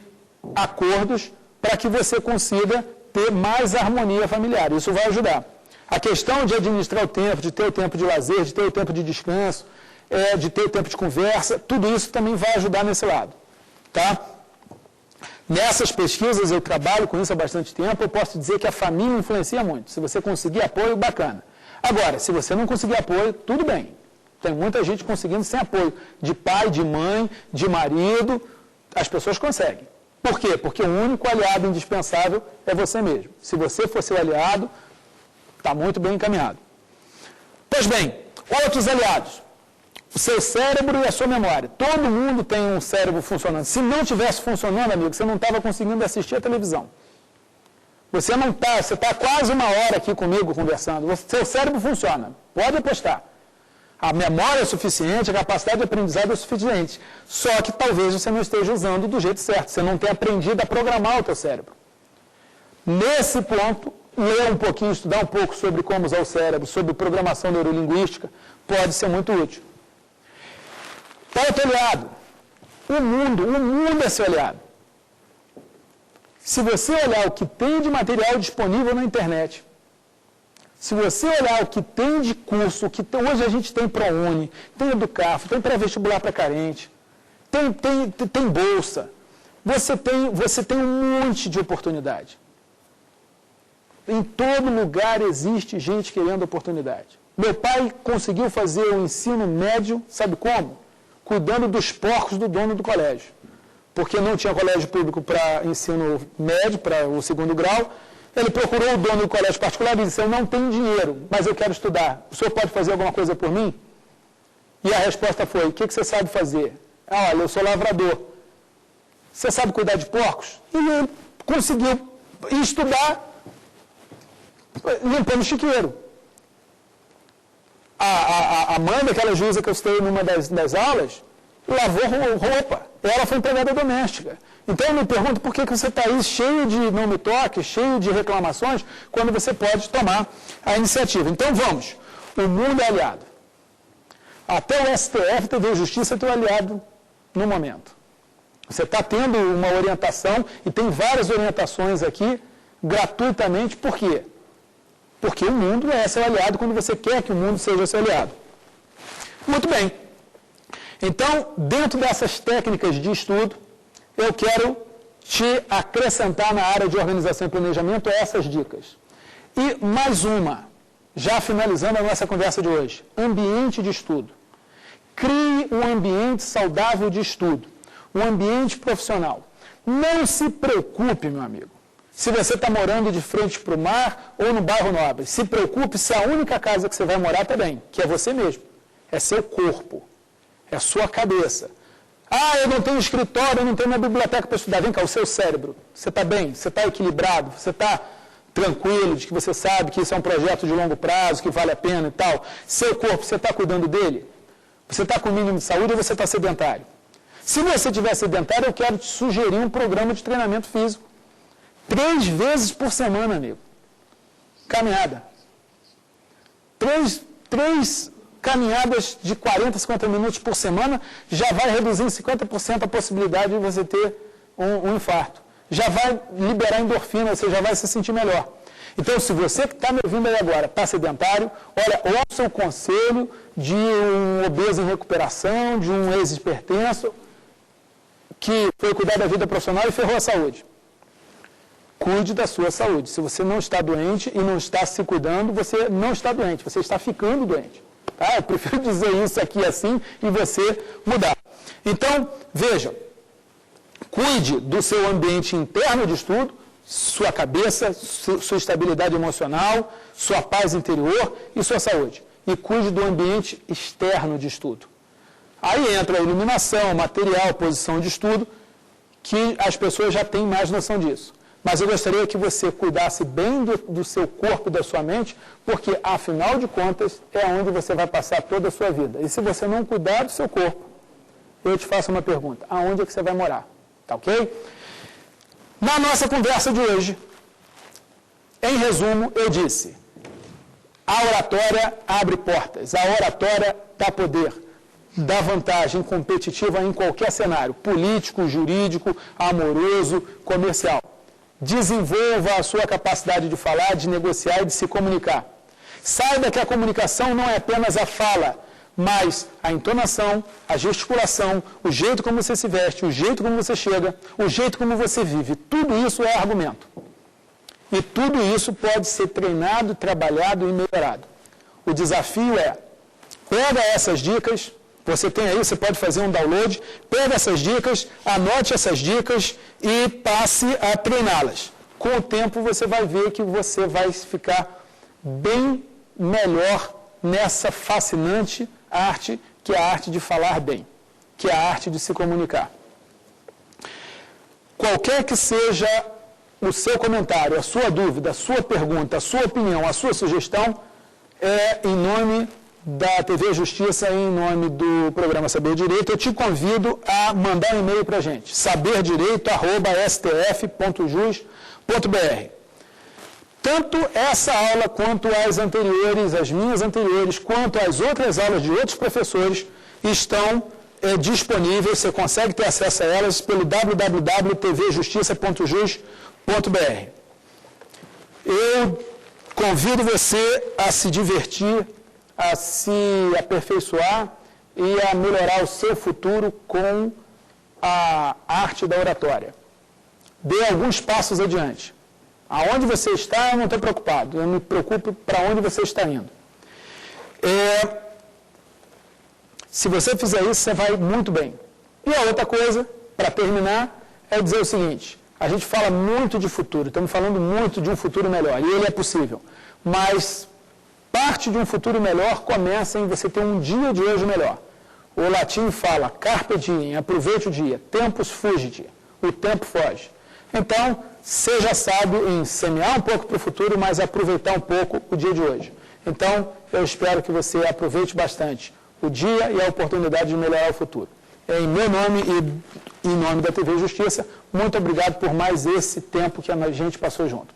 acordos, para que você consiga ter mais harmonia familiar. Isso vai ajudar. A questão de administrar o tempo, de ter o tempo de lazer, de ter o tempo de descanso, de ter o tempo de conversa, tudo isso também vai ajudar nesse lado. Tá? Nessas pesquisas, eu trabalho com isso há bastante tempo, eu posso dizer que a família influencia muito. Se você conseguir apoio, bacana. Agora, se você não conseguir apoio, tudo bem. Tem muita gente conseguindo sem apoio. De pai, de mãe, de marido, as pessoas conseguem. Por quê? Porque o único aliado indispensável é você mesmo. Se você for seu aliado, está muito bem encaminhado. Pois bem, outros aliados. O seu cérebro e a sua memória. Todo mundo tem um cérebro funcionando. Se não tivesse funcionando, amigo, você não estava conseguindo assistir a televisão. Você está quase uma hora aqui comigo conversando. O seu cérebro funciona. Pode apostar. A memória é suficiente, a capacidade de aprendizado é suficiente. Só que talvez você não esteja usando do jeito certo. Você não tenha aprendido a programar o teu cérebro. Nesse ponto, ler um pouquinho, estudar um pouco sobre como usar o cérebro, sobre programação neurolinguística, pode ser muito útil. Outro aliado. O mundo é seu aliado. Se você olhar o que tem de material disponível na internet, se você olhar o que tem de curso, hoje a gente tem ProUni, tem Educafro, tem pré-vestibular para carente, tem bolsa, você tem um monte de oportunidade. Em todo lugar existe gente querendo oportunidade. Meu pai conseguiu fazer o ensino médio, sabe como? Cuidando dos porcos do dono do colégio. Porque não tinha colégio público para ensino médio, para o segundo grau. Ele procurou o dono do colégio particular e disse: eu não tenho dinheiro, mas eu quero estudar. O senhor pode fazer alguma coisa por mim? E a resposta foi: o que você sabe fazer? Olha, eu sou lavrador. Você sabe cuidar de porcos? E ele conseguiu estudar limpando chiqueiro. A mãe daquela juíza que eu citei numa das aulas, lavou roupa. Ela foi empregada doméstica. Então eu me pergunto por que você está aí cheio de não me toque, cheio de reclamações, quando você pode tomar a iniciativa. Então vamos. O mundo é aliado. Até o STF, TV Justiça, é teu aliado no momento. Você está tendo uma orientação, e tem várias orientações aqui, gratuitamente. Por quê? Porque o mundo é seu aliado quando você quer que o mundo seja seu aliado. Muito bem. Então, dentro dessas técnicas de estudo, eu quero te acrescentar na área de organização e planejamento essas dicas. E mais uma, já finalizando a nossa conversa de hoje, ambiente de estudo. Crie um ambiente saudável de estudo, um ambiente profissional. Não se preocupe, meu amigo, se você está morando de frente para o mar ou no bairro nobre. Se preocupe se a única casa que você vai morar está bem, que é você mesmo. É seu corpo. é a sua cabeça. Ah, eu não tenho escritório, eu não tenho uma biblioteca para estudar. Vem cá, o seu cérebro, você está bem? Você está equilibrado? Você está tranquilo de que você sabe que isso é um projeto de longo prazo, que vale a pena e tal? Seu corpo, você está cuidando dele? Você está com o mínimo de saúde ou você está sedentário? Se você estiver sedentário, eu quero te sugerir um programa de treinamento físico. 3 vezes por semana, amigo. Caminhada. 3 caminhadas de 40, 50 minutos por semana já vai reduzir em 50% a possibilidade de você ter um infarto. Já vai liberar endorfina, você já vai se sentir melhor. Então, se você que está me ouvindo aí agora está sedentário, olha, ouça o conselho de um obeso em recuperação, de um ex-hipertenso, que foi cuidar da vida profissional e ferrou a saúde. Cuide da sua saúde. Se você não está doente e não está se cuidando, você não está doente, você está ficando doente. Tá? Eu prefiro dizer isso aqui assim e você mudar. Então, veja, cuide do seu ambiente interno de estudo, sua cabeça, sua estabilidade emocional, sua paz interior e sua saúde. E cuide do ambiente externo de estudo. Aí entra a iluminação, material, posição de estudo, que as pessoas já têm mais noção disso. Mas eu gostaria que você cuidasse bem do seu corpo e da sua mente, porque, afinal de contas, é onde você vai passar toda a sua vida. E se você não cuidar do seu corpo, eu te faço uma pergunta. Aonde é que você vai morar? Tá ok? Na nossa conversa de hoje, em resumo, eu disse, a oratória abre portas, a oratória dá poder, dá vantagem competitiva em qualquer cenário, político, jurídico, amoroso, comercial. Desenvolva a sua capacidade de falar, de negociar e de se comunicar. Saiba que a comunicação não é apenas a fala, mas a entonação, a gesticulação, o jeito como você se veste, o jeito como você chega, o jeito como você vive. Tudo isso é argumento. E tudo isso pode ser treinado, trabalhado e melhorado. O desafio é, pega essas dicas, você tem aí, você pode fazer um download, pega essas dicas, anote essas dicas e passe a treiná-las. Com o tempo você vai ver que você vai ficar bem melhor nessa fascinante arte, que é a arte de falar bem, que é a arte de se comunicar. Qualquer que seja o seu comentário, a sua dúvida, a sua pergunta, a sua opinião, a sua sugestão, é em nome da TV Justiça, em nome do programa Saber Direito. Eu te convido a mandar um e-mail para a gente, saberdireito@stf.jus.br. Tanto essa aula quanto as anteriores, as minhas anteriores, quanto as outras aulas de outros professores estão disponíveis, você consegue ter acesso a elas pelo www.tvjustiça.jus.br. Eu convido você a se divertir, a se aperfeiçoar e a melhorar o seu futuro com a arte da oratória. Dê alguns passos adiante. Aonde você está, eu não estou preocupado. Eu me preocupo para onde você está indo. Se você fizer isso, você vai muito bem. E a outra coisa, para terminar, é dizer o seguinte. A gente fala muito de futuro, estamos falando muito de um futuro melhor, e ele é possível. Mas parte de um futuro melhor começa em você ter um dia de hoje melhor. O latim fala, carpe diem, aproveite o dia, tempus fugit, o tempo foge. Então, seja sábio em semear um pouco para o futuro, mas aproveitar um pouco o dia de hoje. Então, eu espero que você aproveite bastante o dia e a oportunidade de melhorar o futuro. Em meu nome e em nome da TV Justiça, muito obrigado por mais esse tempo que a gente passou junto.